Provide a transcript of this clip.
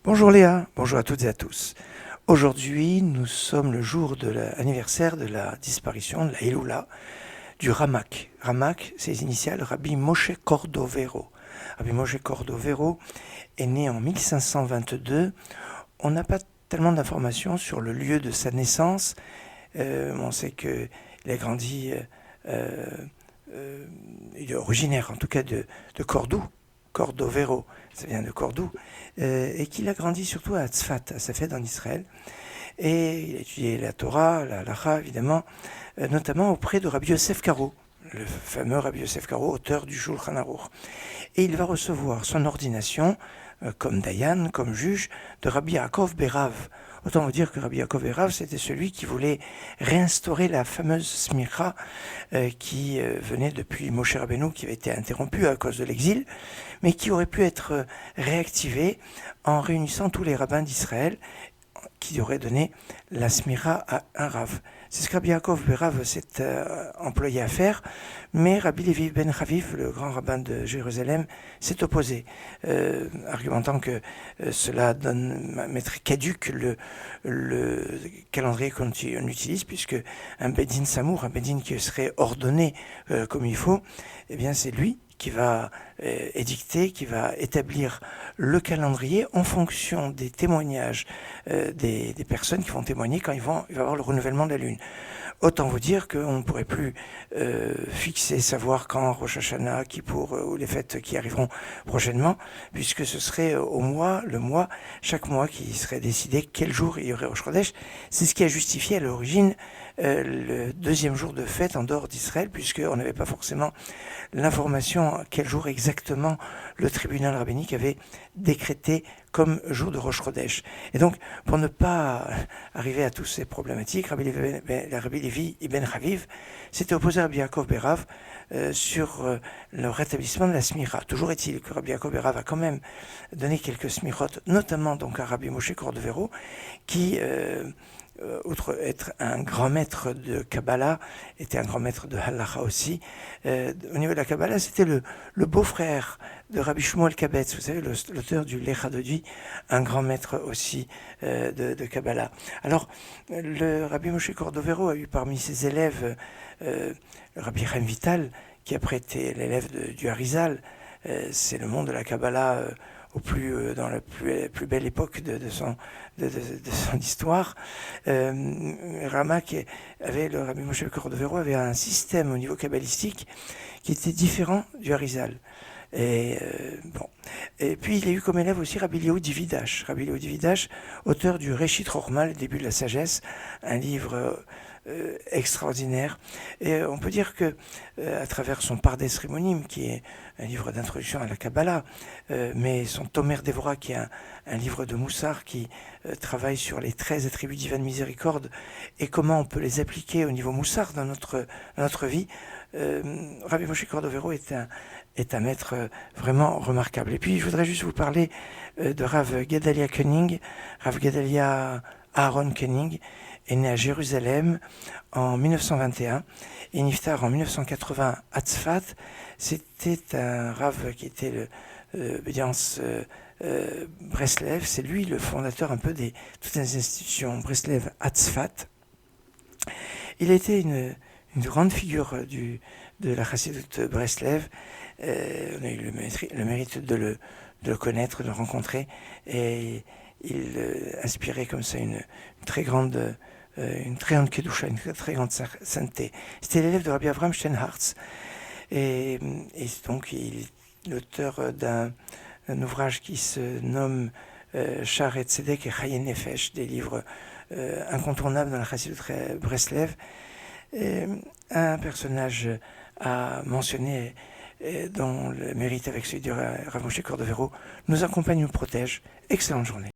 Bonjour Léa, bonjour à toutes et à tous. Aujourd'hui, nous sommes le jour de l'anniversaire de la disparition de la Héloula du Ramak. Ramak, c'est les initiales Rabbi Moshe Cordovero. Rabbi Moshe Cordovero est né en 1522. On n'a pas tellement d'informations sur le lieu de sa naissance. On sait qu'il a grandi, il est originaire en tout cas de Cordoue, Cordovero, ça vient de Cordoue, et qu'il a grandi surtout à Tzfat, à Safed en Israël. Et il a étudié la Torah, la Halacha évidemment, notamment auprès de Rabbi Yosef Karo, le fameux Rabbi Yosef Karo, auteur du Shulchan Aruch. Et il va recevoir son ordination comme Dayan, comme juge, de Rabbi Yaakov Berav. Autant vous dire que Rabbi Yaakov Berav, c'était celui qui voulait réinstaurer la fameuse smicha qui venait depuis Moshe Rabbeinu, qui avait été interrompue à cause de l'exil, mais qui aurait pu être réactivée en réunissant tous les rabbins d'Israël qui aurait donné la smira à un Rav. C'est ce que Rabbi Yaakov Berav s'est employé à faire, mais Rabbi Levi ben Chaviv, le grand rabbin de Jérusalem, s'est opposé, argumentant que cela mettrait caduque le calendrier qu'on utilise, puisque un Bedin Samour, un Bedin qui serait ordonné comme il faut, eh bien c'est lui qui va édicter, qui va établir le calendrier en fonction des témoignages des personnes qui vont témoigner quand il va y avoir le renouvellement de la Lune. Autant vous dire qu'on ne pourrait plus fixer, savoir quand Rosh Hashanah, Kippour ou les fêtes qui arriveront prochainement, puisque ce serait chaque mois qui serait décidé quel jour il y aurait Rosh Chodesh. C'est ce qui a justifié à l'origine le deuxième jour de fête en dehors d'Israël, puisqu'on n'avait pas forcément l'information quel jour exactement le tribunal rabbinique avait décrété comme jour de Rosh Chodesh. Et donc, pour ne pas arriver à toutes ces problématiques, Rabbi Levi Ibn Chaviv s'était opposé à Rabbi Yaakov Berav sur le rétablissement de la smira. Toujours est-il que Rabbi Yaakov Berav a quand même donné quelques smirot, notamment donc à Rabbi Moshe Cordovero, qui outre être un grand maître de Kabbalah, était un grand maître de Halacha aussi. Au niveau de la Kabbalah, c'était le beau-frère de Rabbi Shmuel Kabetz, vous savez, l'auteur du Lecha Dodi, un grand maître aussi de Kabbalah. Alors, le Rabbi Moshe Cordovero a eu parmi ses élèves le Rabbi Chaim Vital, qui après était l'élève du Harizal. C'est le monde de la Kabbalah dans la plus belle époque de son histoire. Le Rabbi Moshe Cordovero avait un système au niveau kabbalistique qui était différent du Harizal. Et puis il a eu comme élève aussi Rabbi Eliyahu Dividash. Rabbi Eliyahu Dividash, auteur du Réchit Rochma, le début de la sagesse, un livre extraordinaire. Et on peut dire que à travers son Pardes Rimonim, qui est un livre d'introduction à la Kabbalah, mais son Tomer Devora, qui est un livre de Moussar qui travaille sur les 13 attributs divins de miséricorde et comment on peut les appliquer au niveau Moussar dans notre vie, Rabbi Moshe Cordovero est un maître vraiment remarquable. Et puis je voudrais juste vous parler de Rav Gedalia Koenig. Rav Gedalia Aaron Koenig est né à Jérusalem en 1921 et niftar en 1980 à Tzfat. C'était un Rav qui était l'obédience Breslev. C'est lui le fondateur un peu de toutes les institutions Breslev à Tzfat. Il a été une grande figure de la Chassidut Breslev. On a eu le mérite de le connaître, de le rencontrer, et il inspirait comme ça une très grande kedusha, une très grande sainteté. C'était l'élève de Rabbi Avraham Steinhartz, et donc il est l'auteur d'un ouvrage qui se nomme Sha'arei Tzedek et Chayei Nefesh, des livres incontournables dans la Chassidut Breslev. Un personnage à mentionner dont le mérite avec celui de Rav Moshe Cordovero nous accompagne, nous protège. Excellente journée.